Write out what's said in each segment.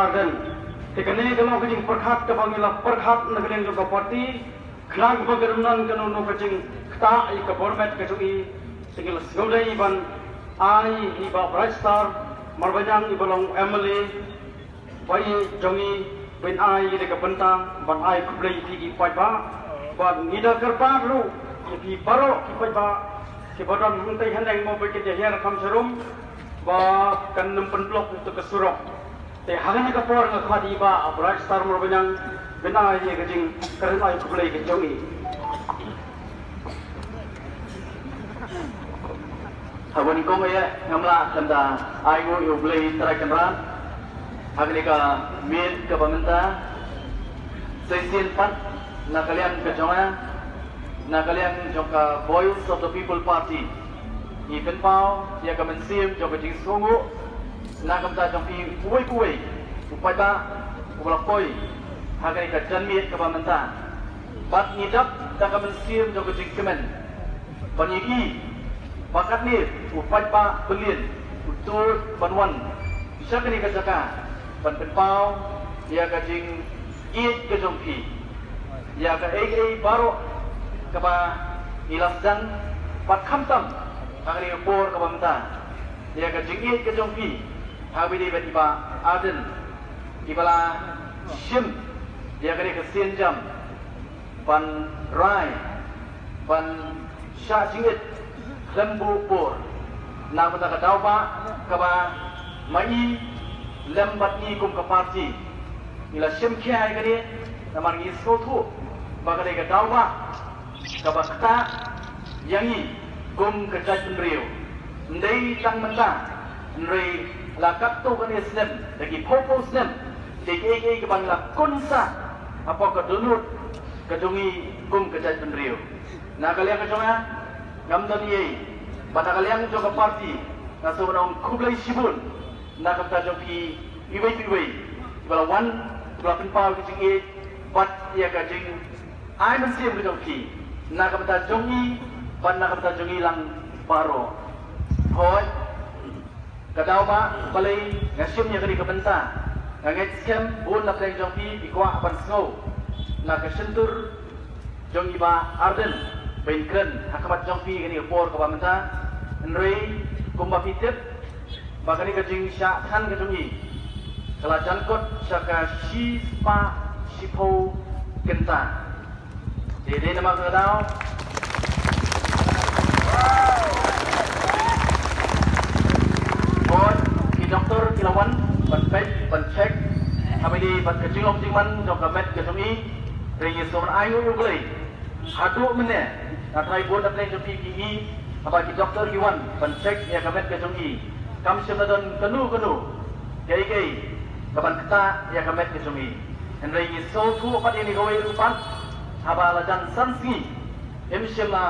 arden tekene kalau kajing perkhat ke bangila perkhat nagren ke parti khlag bagarunan kanu kajing kta ke format ke sui tinggal seulai ban ai iba brastar marbajang ibalong emily bai jongi ben ai de ke bentang ban ai kublai tigi paiba ban ngida kerpa lu di baro ki paiba ki bodon muntai handai mo beke jahir kam serum ba kan nempen blok itu ke surok te hagani ka por nga khadi ba brastar marbajang ben ai ye kajing karen ai kublai ke jongi Hawani ko ya ngamla kanda ayo yo blay terakan agni ka mid ka pamenta sesin pat na kalian ka jonga na kalian joka voice of the people party even pau ya ka mensim joka jing sungu na kamta jong pi kuai upai ba ubla koi agni ka janmit ka pamenta bat nidap ta ka mensim joka jing kemen panyigi bakat ni upat pa belin utur banwan bisa kini kacaka ban penpau ya kajing it ke jongpi ya ka ai baro ka ba ilas dan pat khamtam kagani por ka bamta ya kajing it ke jongpi habidi betiba aden ibala shim ya kani ka sinjam ban rai ban sha jingit lembu pur na kata kadau ba kaba mai lembat ni kum ka parti ila sim khai ka ni namar gi so thu ba ka ka dau ba kaba kata yangi kum ka jaj penriu ndai tang menta ndai la kap tu ka ni snem lagi popo snem deke ke bang la kunsa apa ka dunut ka jongi kum ka jaj penriu na kalian ka jonga gamdan ye pada kalian juga parti na so nong kublai sibun na kamta joki iwei bala wan bala penpau kicing e pat ya kajing ai mensim ke joki na kamta jongi pan na kamta jongi lang baro hoi kadau ba balai ngasim ya kali kebenta nganget skem bun na pleng joki ikwa pan snow na kasentur jongi ba arden Bengken hakamat jongpi kini por ke pamenta nrei kumba fitip bakani kajing sya than kajungi kala jankot saka shispa sipo kenta jadi nama kadau bon ki doktor kilawan ban check habidi ban kajing long jingman jong kamet kajungi rei son ayu uglei hadu mene na try board na play joki ki apa ki doktor iwan ban check ya kamet ke jongi kam sim na don kanu kai kaban kata ya kamet ke jongi en rei ni so thu pat ni gawai rupan haba la jan sansi em sim na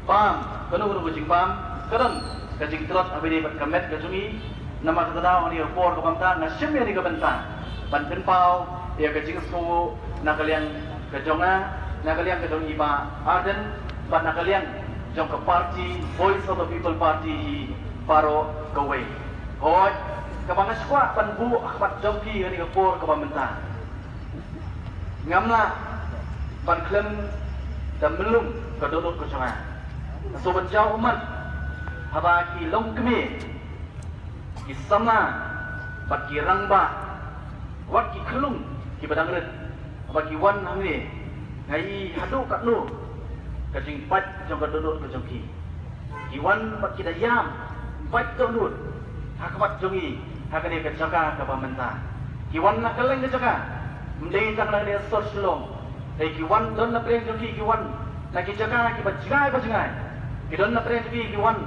pam kanu jing pam kadan ka jing trot abidi pat kamet ke jongi nama kata daw ni por ko pamta na sim ni ka banta ban penpau ya ka jing so na kalian ke jonga na kalian ke jongi ba aden ban na kalian jong ke parti voice of the people party paro kawai hoi ka bang skwa ban bu akhbat jongki ni ke por ka pamenta ngamla ban klem dan belum ka dodot ko changa so ban jau umat haba ki long kemi ki sama bat ki rangba wat ki khlung ki badang ret haba ki wan hangni ngai hadu kat nu kajing pat jong ka dodot ko jongki iwan pat kita yam pat dodot hakamat jongi hakane ka jaka ka pamenta iwan na kaleng ka jaka mdei tak na dia sor slong dei iwan don na preng jongki iwan na ki jaka ki bajingai ki don na preng jongki iwan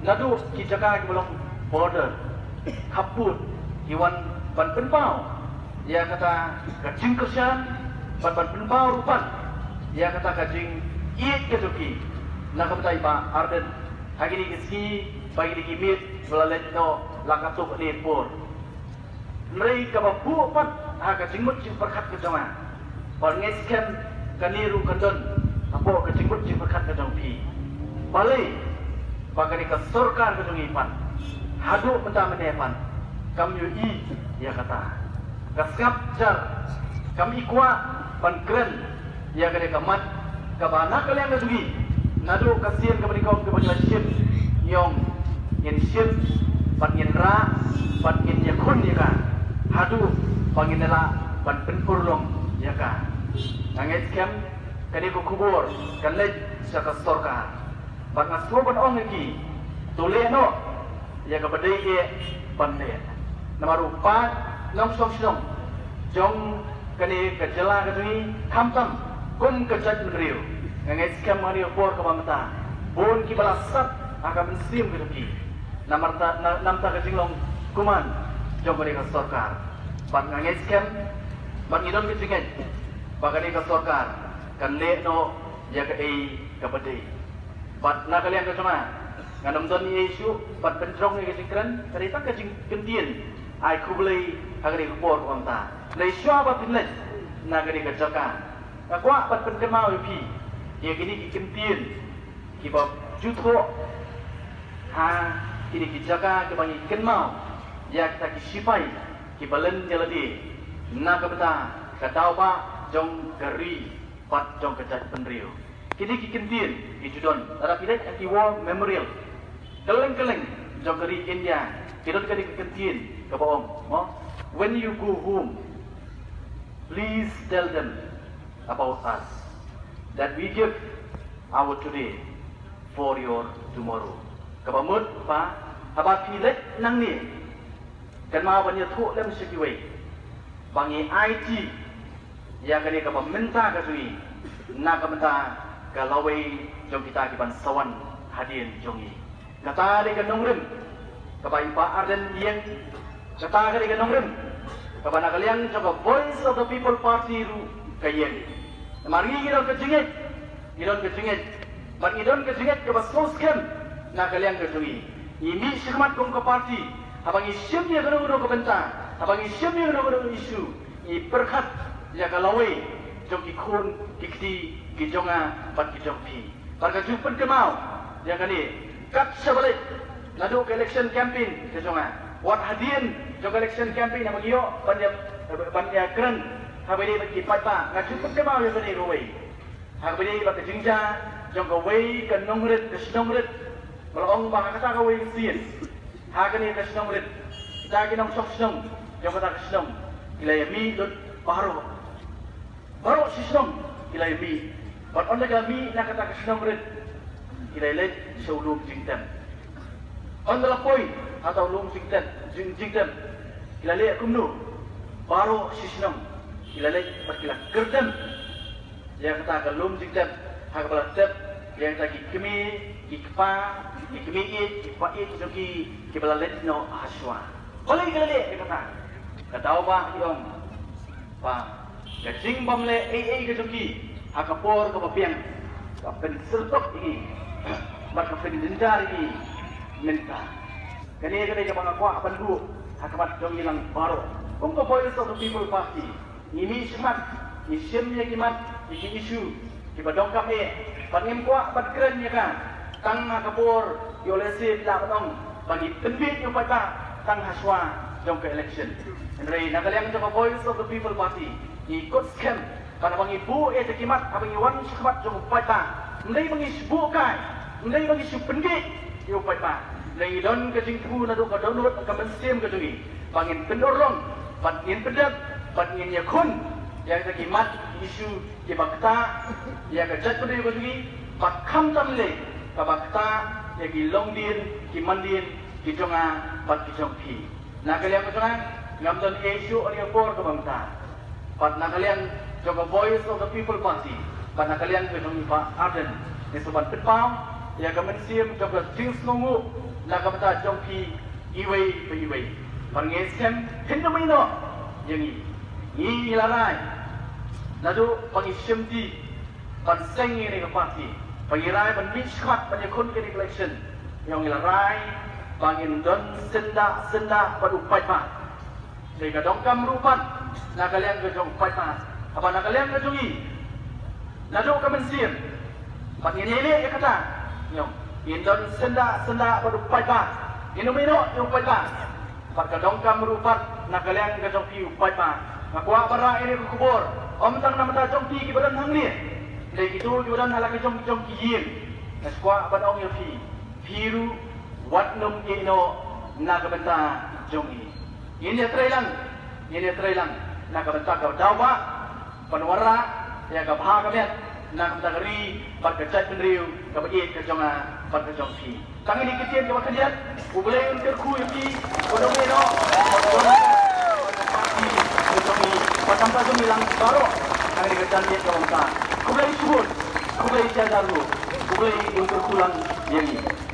nadu ki jaka ki belum border kaput iwan ban penpau ya kata kajing kersan ban penpau rupan ya kata kajing iit ke joki na kamtai ba arden hagini kiski bagi di kimit melalet no lakatuk ni por nrei ka ba bu pat ha ka jingmut jing perkhat ke jama par ngeskem kaniru kandon apo ka jingmut jing perkhat ke jongpi balai bagani ka sorkar ke jongi pan hadu penta menepan kam yu i ya kata kaskap jar kami kuat pankren ya kade kamat kabana kalian nasugi nado kasian kepada kaum kepada ship yong yen ship pat yen ra pat yen yakun ya ka hadu panginela pat penurlong ya ka angit kem kade ko kubur kan lej saka storka pat ngaslo ban ong lagi tole no ya ka badai ke pande nama rupa nong song jong kani kejela kadui kamtam kum kejat negeriu angit kem mari opor ka pamata bon ki balasat akan mensim keduki namta kejinglong kuman jong kani ka storka pat angit kem pat idon kejingan bagani ka storka kan le no ya ka ei ka badai pat na kalian ka sama nganam don Yesu pat penjong ni kejingkran cerita kejing kentien ai kublai agari kupor konta lai syua ba pinlet na gari kejaka akwa pat penkemau pi ye gini kentien ki ba jutro ha kini kejaka ke bangi kenmau ya kita kisipai ki balen jaladi na kabata katau ba jong gari pat jong kejat penriu kini kentien ki judon ada pilet anti war memorial keleng-keleng jogari India tidak kali kekentien ke bawang when you go home please tell them about us that we give our today for your tomorrow kabamut pa haba pilet nang ni kan ma ban yathu lem sekiwei bangi IT ya kani ka minta ka sui na ka minta ka lawai jong kita ki ban sawan hadin jongi kata di ganong rim kabai pa arden yang kata di ganong rim kabana kalian coba voice of the people party ru kayen mari idon kejingit bar idon kejingit ke basos kem na kalian kejui ini syakmat kong ke party abang isyem dia ganong ke benta abang isyem dia ganong isu i perkat ya kalawai jong ikun dikti kijonga pat kijongpi bar kajupan kemau ya kali kat sebalik nadu ke election campaign kejonga wat hadian jong election campaign na magiyo banya keren habedi bagi pata ngaju kemau yang bani roi habedi bagi jingja jong kawai ke nongret melong bang kata kawai sien hagani ke nongret kita nong sok senong jong kata ke senong ilayami dot baru si senong ilayami bat on lagi nak kata ke nongret ilailet sebelum jingtan. Adalah poin atau lum jingtan. Ilailet kumnu baru sisnam. Ilailet berkilah kerdan. Yang kata lum jingtan hak belatep yang lagi kemi ikpa ikmi ikpa jogi kibalalet no haswa. Oleh ilailet kata apa yom pa kacing bamle ke jogi hak kapor ke papiang kapen sertok ini maka pendendar ini minta kani kani ke mga kwa bandu hakamat jong ilang baro kung ko voice of the people party ini semat isimnya kimat iki isu kibadong kami pangim kwa badkren ya kan tang kapur yolesi la batong bagi tembit yung pata tang haswa jong ke election andre nakaliang jong voice of the people party ikut scam kana bang ibu kimat abang iwan semat jong pata ndai bang isbu kai ndai bang isu pendek yo pai pa ndai don ke jingku na do ka download ka mensim ke jungi bangin pendorong bangin pedak bangin yakun yang ke kimat isu ke bakta yang ke jat pendek ke jungi bakham tamle ka bakta ya ki longdin ki mandin ki jonga pat ki jongpi na kalian ko jonga ngam don isu ani por ka bangta pat na kalian joka voice of the people party pada kalian kedong Pak Arden ni sobat petpau ya ka mensim joka jing snongu la ka mata jongpi iwei pangesem hendomino yang ini ilarai nadu pangisem di panseng ni ka party pangirai ban mishkat panyakun ke election yang ilarai pangin don senda padu pai pa dei ka dongkam rupan na kalian kedong pai pa apa na kalian kedongi nado ka mensim pangilili ya kata nyong indon senda pada pai pa inomino yung pai pa pagkadong ka merupat nak kalian ke jong pi upai pa ngakwa bara ini ke kubur om tang nama ta jong pi ki badan hang ni dai itu ki badan hala ke jong ki yin naskwa ban ong pi piru wat num ino na ka benta jong ini trailang na ka benta ka dawa panwara ya ka bha ka bet na ka gari pat ka chat penriu ka ba ka jonga pat ka jong pi tang ini kecil ka kalian ubulay un ke khu pi odong ino patamba jom hilang baro ang nagatan dia ka bangsa kublay subot kublay jadaru kublay untuk pulang yang ini